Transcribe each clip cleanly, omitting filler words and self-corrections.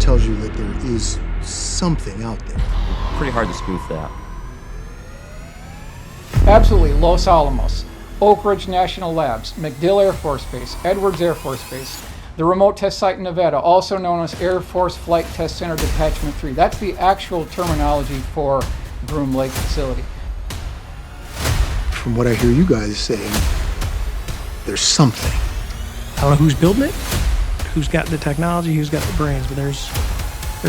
tells you that there is something out there. Pretty hard to spoof that. Absolutely. Los Alamos, Oak Ridge National Labs, MacDill Air Force Base, Edwards Air Force Base, the remote test site in Nevada, also known as Air Force Flight Test Center Detachment 3. That's the actual terminology for Groom Lake facility. From what I hear you guys saying, there's something. I don't know who's building it, who's got the technology, who's got the brains, but there's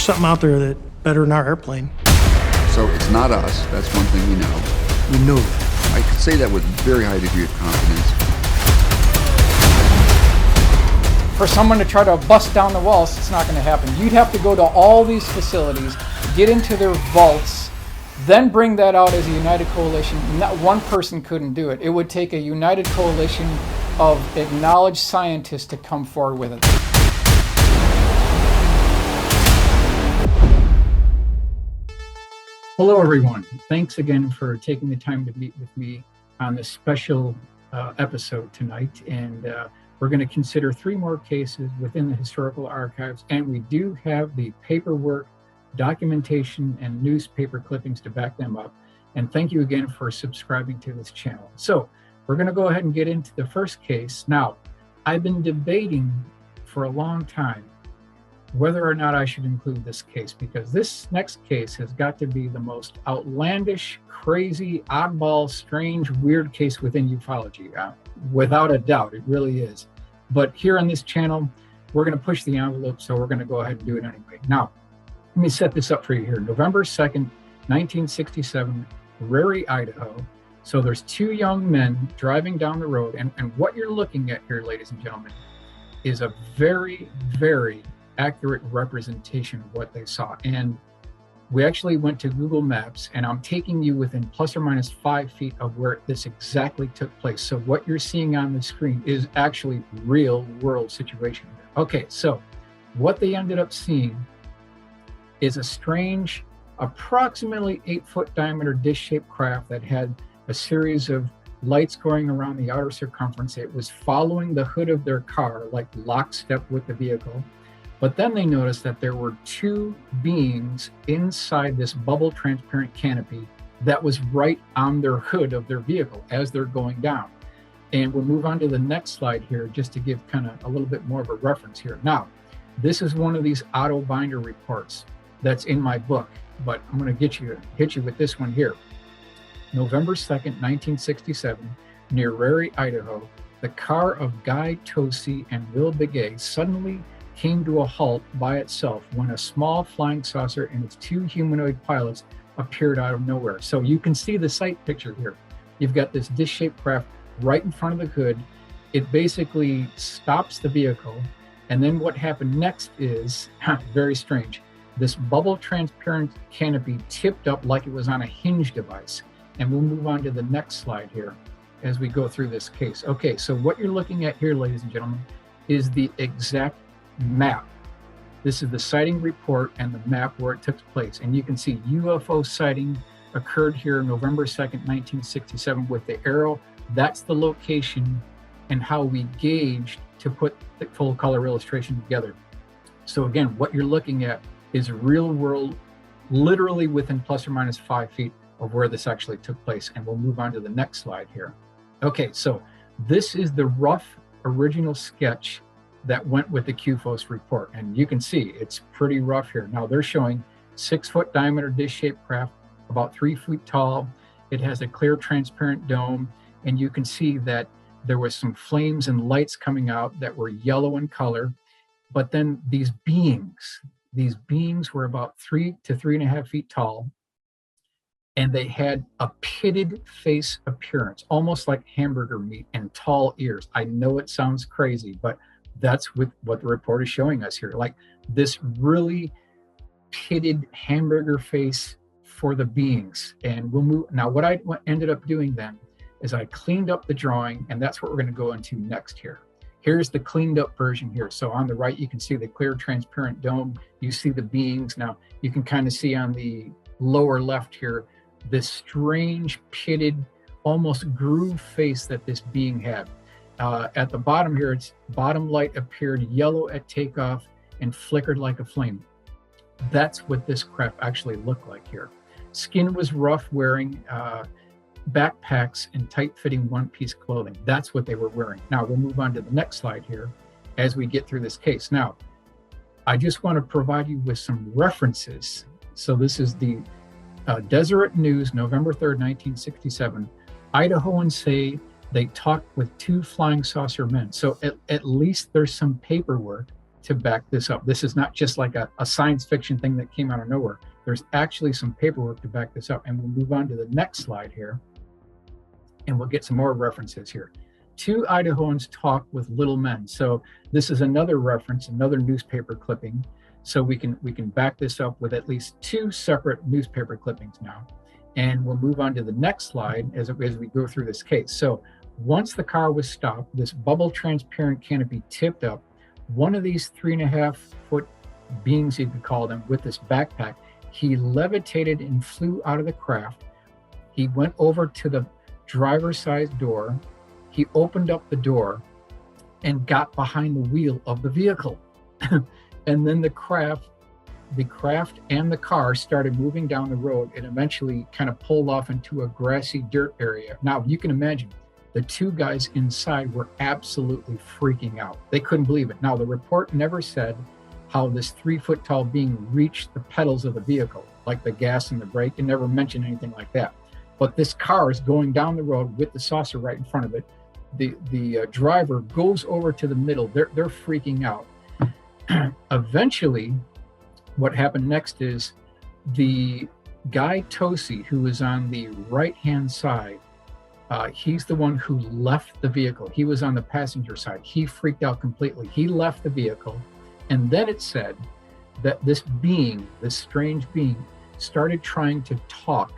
something out there that better than our airplane. So it's not us, that's one thing we know. We know that. I could say that with a very high degree of confidence. For someone to try to bust down the walls, it's not going to happen. You'd have to go to all these facilities, get into their vaults, then bring that out as a united coalition. Not one person couldn't do it. It would take a united coalition of acknowledged scientists to come forward with it. Hello, everyone. Thanks again for taking the time to meet with me on this special episode tonight. And we're going to consider 3 more cases within the historical archives. And we do have the paperwork, documentation, and newspaper clippings to back them up. And thank you again for subscribing to this channel. So we're going to go ahead and get into the first case. Now, I've been debating for a long time whether or not I should include this case, because this next case has got to be the most outlandish, crazy, oddball, strange, weird case within ufology. Without a doubt, it really is. But here on this channel, we're going to push the envelope, so we're going to go ahead and do it anyway. Now, let me set this up for you here. November 2nd, 1967, Canary, Idaho. So there's 2 young men driving down the road, and what you're looking at here, ladies and gentlemen, is a very, very accurate representation of what they saw. And we actually went to Google Maps, and I'm taking you within plus or minus 5 feet of where this exactly took place. So what you're seeing on the screen is actually real world situation. Okay, so what they ended up seeing is a strange, approximately 8-foot diameter dish-shaped craft that had a series of lights going around the outer circumference. It was following the hood of their car, like lockstep with the vehicle. But then they noticed that there were 2 beings inside this bubble transparent canopy that was right on their hood of their vehicle as they're going down. And we'll move on to the next slide here just to give kind of a little bit more of a reference here. Now, this is one of these auto binder reports that's in my book, but I'm going to hit you with this one here. November 2nd, 1967, near Canary, Idaho, the car of Guy Tosi and Will Begay suddenly came to a halt by itself when a small flying saucer and its 2 humanoid pilots appeared out of nowhere. So you can see the sight picture here. You've got this dish-shaped craft right in front of the hood. It basically stops the vehicle. And then what happened next is very strange. This bubble transparent canopy tipped up like it was on a hinge device. And we'll move on to the next slide here as we go through this case. Okay, so what you're looking at here, ladies and gentlemen, is the exact map. This is the sighting report and the map where it took place. And you can see UFO sighting occurred here November 2nd, 1967 with the arrow. That's the location and how we gauged to put the full color illustration together. So again, what you're looking at is real world, literally within plus or minus 5 feet of where this actually took place. And we'll move on to the next slide here. Okay, so this is the rough original sketch that went with the QFOS report. And you can see it's pretty rough here. Now they're showing 6-foot diameter dish-shaped craft, about 3 feet tall. It has a clear transparent dome. And you can see that there was some flames and lights coming out that were yellow in color. But then these beings were about 3 to 3.5 feet tall. And they had a pitted face appearance, almost like hamburger meat, and tall ears. I know it sounds crazy, but that's what the report is showing us here. Like this really pitted hamburger face for the beings. And we'll move. Now, what I ended up doing then is I cleaned up the drawing, and that's what we're going to go into next here. Here's the cleaned up version here. So on the right, you can see the clear transparent dome. You see the beings. Now you can kind of see on the lower left here, this strange pitted, almost groove face that this being had. At the bottom here, its bottom light appeared yellow at takeoff and flickered like a flame. That's what this craft actually looked like here. Skin was rough, wearing backpacks and tight-fitting one-piece clothing. That's what they were wearing. Now, we'll move on to the next slide here as we get through this case. Now, I just want to provide you with some references. So this is the Deseret News, November 3rd, 1967. Idahoans say they talked with 2 flying saucer men. So at least there's some paperwork to back this up. This is not just like a science fiction thing that came out of nowhere. There's actually some paperwork to back this up. And we'll move on to the next slide here, and we'll get some more references here. 2 Idahoans talk with little men. So this is another reference, another newspaper clipping. So we can back this up with at least 2 separate newspaper clippings now. And we'll move on to the next slide as we go through this case. So once the car was stopped, this bubble transparent canopy tipped up. One of these 3.5-foot beings, you could call them, with this backpack, he levitated and flew out of the craft. He went over to the driver's side door. He opened up the door and got behind the wheel of the vehicle. And then the craft and the car started moving down the road and eventually kind of pulled off into a grassy dirt area. Now, you can imagine the 2 guys inside were absolutely freaking out. They couldn't believe it. Now, the report never said how this 3-foot tall being reached the pedals of the vehicle, like the gas and the brake. It never mentioned anything like that. But this car is going down the road with the saucer right in front of it. The driver goes over to the middle. They're freaking out. Eventually, what happened next is the guy Tosi, who is on the right-hand side, he's the one who left the vehicle. He was on the passenger side. He freaked out completely. He left the vehicle. And then it said that this being, this strange being, started trying to talk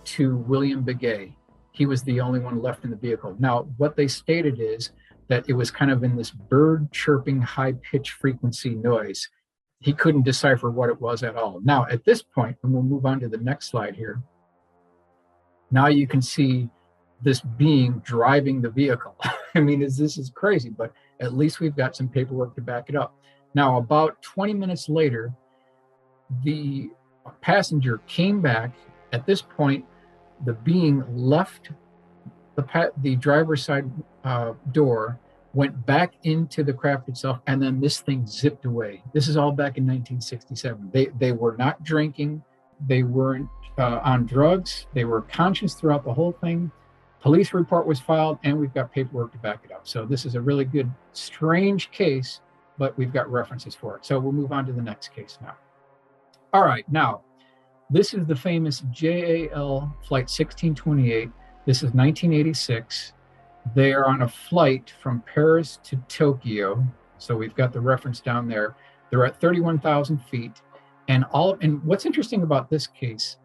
to William Begay. He was the only one left in the vehicle. Now, what they stated is that it was kind of in this bird chirping, high-pitched frequency noise. He couldn't decipher what it was at all. Now, at this point, and we'll move on to the next slide here, now you can see this being driving the vehicle. I mean, this is crazy, but at least we've got some paperwork to back it up. Now, about 20 minutes later, the passenger came back. At this point, the being left the driver's side door, went back into the craft itself, and then this thing zipped away. This is all back in 1967. They were not drinking. They weren't on drugs. They were conscious throughout the whole thing. Police report was filed, and we've got paperwork to back it up. So this is a really good, strange case, but we've got references for it. So we'll move on to the next case now. All right, now, this is the famous JAL Flight 1628. This is 1986. They are on a flight from Paris to Tokyo. So we've got the reference down there. They're at 31,000 feet. And what's interesting about this case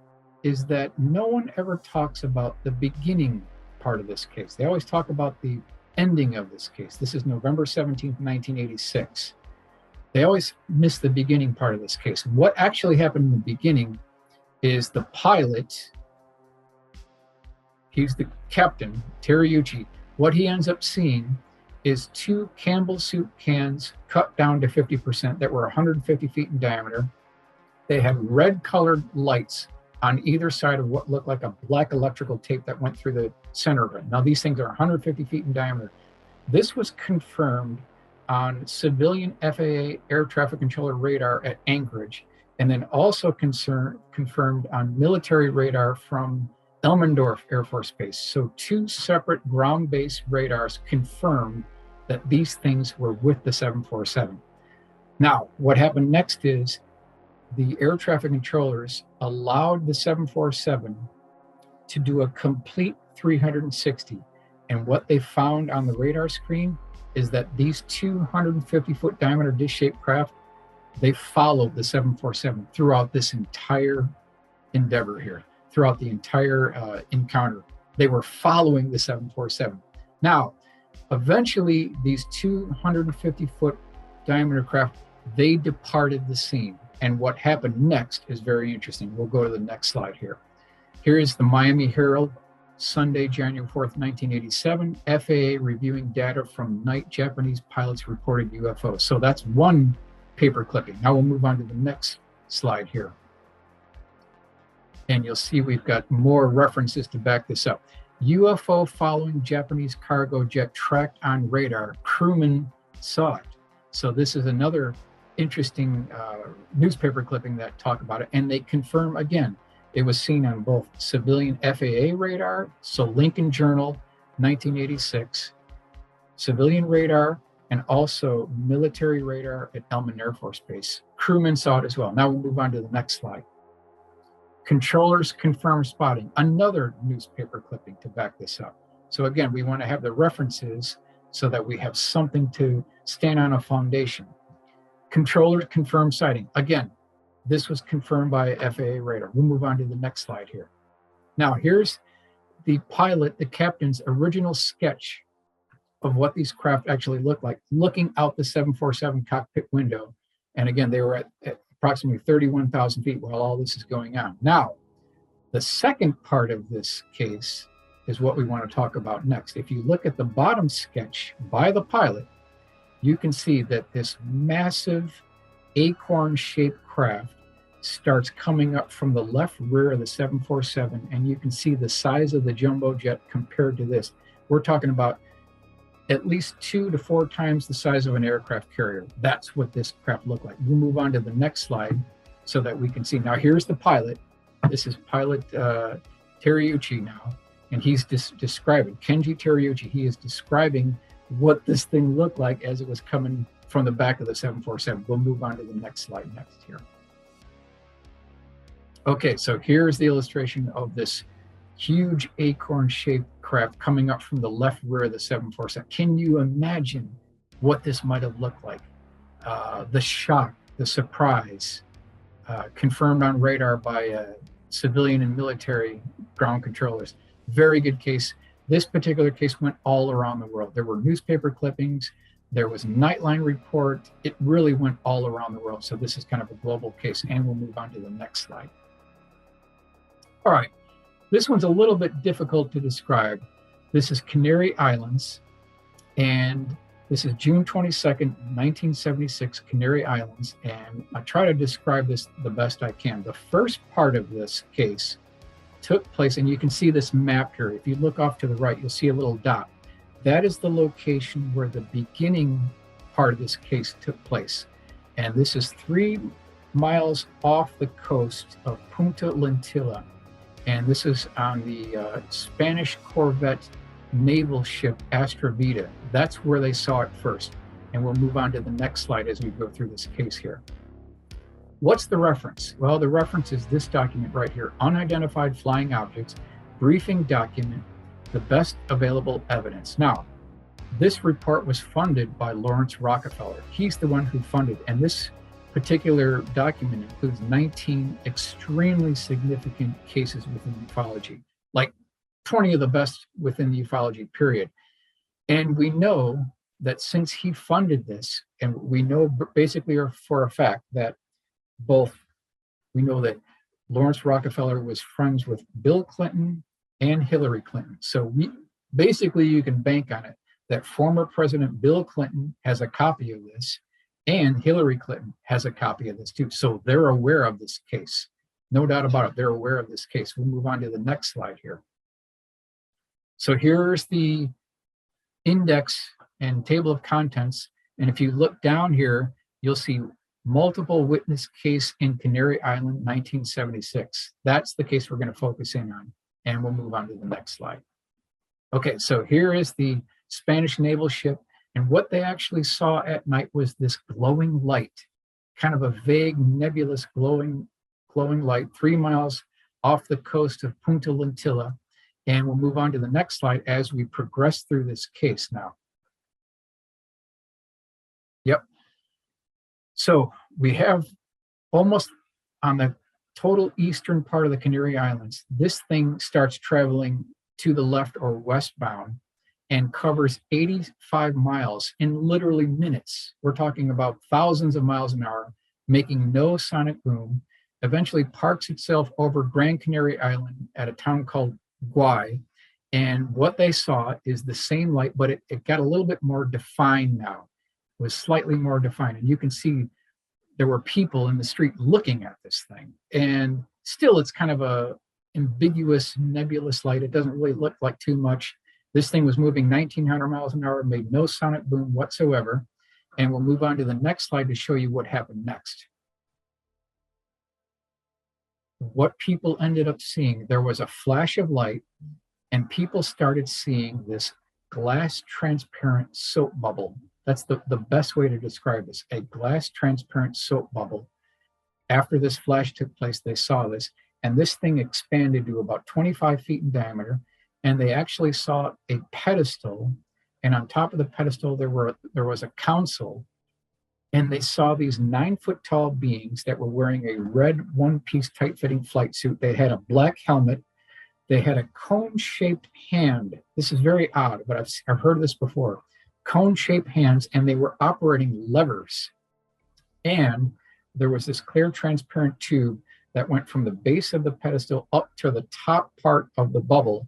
is that no one ever talks about the beginning part of this case. They always talk about the ending of this case. This is November 17th, 1986. They always miss the beginning part of this case. What actually happened in the beginning is the pilot, he's the captain, Teriyuchi. What he ends up seeing is 2 Campbell soup cans cut down to 50% that were 150 feet in diameter. They had red colored lights on either side of what looked like a black electrical tape that went through the center of it. Now, these things are 150 feet in diameter. This was confirmed on civilian FAA air traffic controller radar at Anchorage, and then also confirmed on military radar from Elmendorf Air Force Base. So 2 separate ground-based radars confirmed that these things were with the 747. Now, what happened next is the air traffic controllers allowed the 747 to do a complete 360. And what they found on the radar screen is that these 250-foot diameter dish-shaped craft, they followed the 747 throughout this entire endeavor here, throughout the entire encounter. They were following the 747. Now, eventually, these 250-foot diameter craft, they departed the scene. And what happened next is very interesting. We'll go to the next slide here. Here is the Miami Herald, Sunday, January 4th, 1987. FAA reviewing data from night Japanese pilots reported UFOs. So that's one paper clipping. Now we'll move on to the next slide here. And you'll see we've got more references to back this up. UFO following Japanese cargo jet tracked on radar. Crewman saw it. So this is another interesting newspaper clipping that talk about it. And they confirm again, it was seen on both civilian FAA radar, so Lincoln Journal, 1986, civilian radar, and also military radar at Elman Air Force Base. Crewmen saw it as well. Now we'll move on to the next slide. Controllers confirm spotting, another newspaper clipping to back this up. So again, we want to have the references so that we have something to stand on a foundation. Controllers confirm sighting. Again, this was confirmed by FAA radar. We'll move on to the next slide here. Now here's the pilot, the captain's original sketch of what these craft actually look like, looking out the 747 cockpit window. And again, they were at approximately 31,000 feet while all this is going on. Now, the second part of this case is what we want to talk about next. If you look at the bottom sketch by the pilot, you can see that this massive acorn-shaped craft starts coming up from the left rear of the 747, and you can see the size of the jumbo jet compared to this. We're talking about at least 2 to 4 times the size of an aircraft carrier. That's what this craft looked like. We'll move on to the next slide so that we can see. Now here's the pilot. This is pilot Teriyuchi now, and he's describing, Kenji Teriyuchi, he is describing what this thing looked like as it was coming from the back of the 747. We'll move on to the next slide next here. Okay, so here's the illustration of this huge acorn-shaped craft coming up from the left rear of the 747. Can you imagine what this might have looked like? The shock, the surprise, confirmed on radar by civilian and military ground controllers. Very good case. This particular case went all around the world. There were newspaper clippings. There was a Nightline report. It really went all around the world. So this is kind of a global case, and we'll move on to the next slide. All right, this one's a little bit difficult to describe. This is Canary Islands, and this is June 22nd, 1976, Canary Islands, and I try to describe this the best I can. The first part of this case took place, and you can see this map here. If you look off to the right, you'll see a little dot. That is the location where the beginning part of this case took place. And this is 3 miles off the coast of Punta Lentilla. And this is on the Spanish corvette naval ship Astra Vida. That's where they saw it first. And we'll move on to the next slide as we go through this case here. What's the reference? Well, the reference is this document right here, Unidentified Flying Objects, Briefing Document, the Best Available Evidence. Now, this report was funded by Lawrence Rockefeller. He's the one who funded, and this particular document includes 19 extremely significant cases within ufology, like 20 of the best within the ufology period. And we know that since he funded this, and we know basically for a fact that we know that Lawrence Rockefeller was friends with Bill Clinton and Hillary Clinton. So basically you can bank on it that former President Bill Clinton has a copy of this, and Hillary Clinton has a copy of this too. So they're aware of this case. No doubt about it, they're aware of this case. We'll move on to the next slide here. So here's the index and table of contents. And if you look down here, you'll see multiple witness case in Canary Island, 1976. That's the case we're going to focus in on. And we'll move on to the next slide. Okay, so here is the Spanish naval ship. And what they actually saw at night was this glowing light, kind of a vague, nebulous, glowing light, 3 miles off the coast of Punta Lentilla. And we'll move on to the next slide as we progress through this case now. Yep. So we have almost on the total eastern part of the Canary Islands, this thing starts traveling to the left or westbound and covers 85 miles in literally minutes. We're talking about thousands of miles an hour, making no sonic boom, eventually parks itself over Gran Canary Island at a town called Guay. And what they saw is the same light, but it got a little bit more defined now. It was slightly more defined. And you can see there were people in the street looking at this thing. And still, it's kind of a ambiguous, nebulous light. It doesn't really look like too much. This thing was moving 1,900 miles an hour, made no sonic boom whatsoever. And we'll move on to the next slide to show you what happened next. What people ended up seeing, there was a flash of light, and people started seeing this glass transparent soap bubble. That's the best way to describe this, a glass transparent soap bubble. After this flash took place, they saw this, and this thing expanded to about 25 feet in diameter, and they actually saw a pedestal, and on top of the pedestal there was a console, and they saw these 9-foot tall beings that were wearing a red one-piece tight-fitting flight suit. They had a black helmet. They had a cone-shaped hand. This is very odd, but I've heard of this before. Cone-shaped hands, and they were operating levers. And there was this clear transparent tube that went from the base of the pedestal up to the top part of the bubble.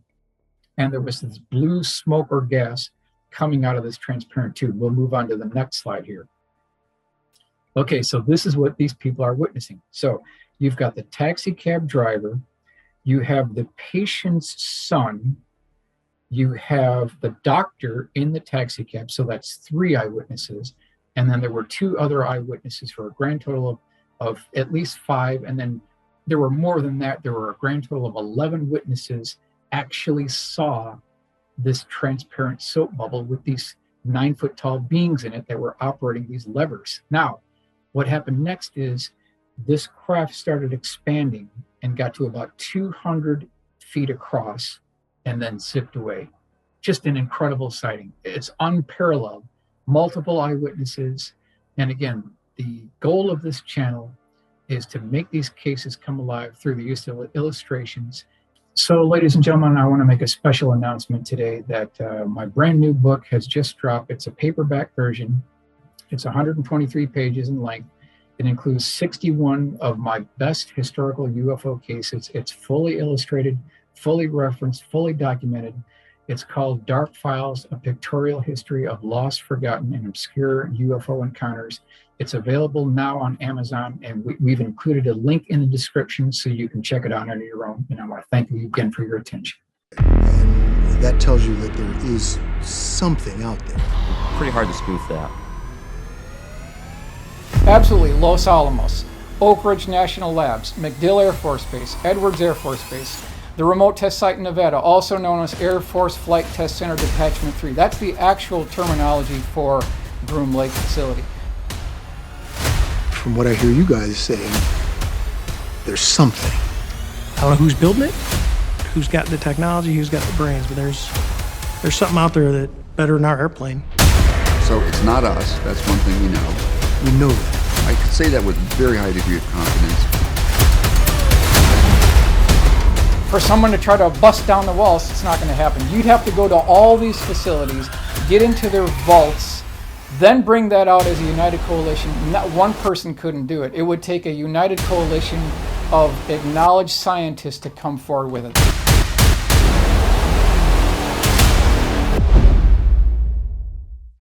And there was this blue smoke or gas coming out of this transparent tube. We'll move on to the next slide here. Okay, so this is what these people are witnessing. So you've got the taxi cab driver, you have the patient's son, you have the doctor in the taxi cab, so that's 3 eyewitnesses, and then there were 2 other eyewitnesses for a grand total of at least 5, and then there were more than that. There were a grand total of 11 witnesses actually saw this transparent soap bubble with these 9-foot tall beings in it that were operating these levers. Now, what happened next is this craft started expanding and got to about 200 feet across and then zipped away. Just an incredible sighting. It's unparalleled. Multiple eyewitnesses. And again, the goal of this channel is to make these cases come alive through the use of illustrations. So, ladies and gentlemen, I want to make a special announcement today that my brand new book has just dropped. It's a paperback version. It's 123 pages in length. It includes 61 of my best historical UFO cases. It's fully illustrated, fully referenced, fully documented. It's called Dark Files, A Pictorial History of Lost, Forgotten, and Obscure UFO Encounters. It's available now on Amazon, and we've included a link in the description so you can check it out on your own. And I want to thank you again for your attention. And that tells you that there is something out there. Pretty hard to spoof that. Absolutely. Los Alamos, Oak Ridge National Labs, MacDill Air Force Base, Edwards Air Force Base, the remote test site in Nevada, also known as Air Force Flight Test Center Detachment 3. That's the actual terminology for Groom Lake facility. From what I hear you guys saying, there's something. I don't know who's building it, who's got the technology, who's got the brains, but there's something out there that better than our airplane. So it's not us. That's one thing we know. We know that. I could say that with a very high degree of confidence. For someone to try to bust down the walls, it's not going to happen. You'd have to go to all these facilities, get into their vaults, then bring that out as a united coalition. Not one person couldn't do it. It would take a united coalition of acknowledged scientists to come forward with it.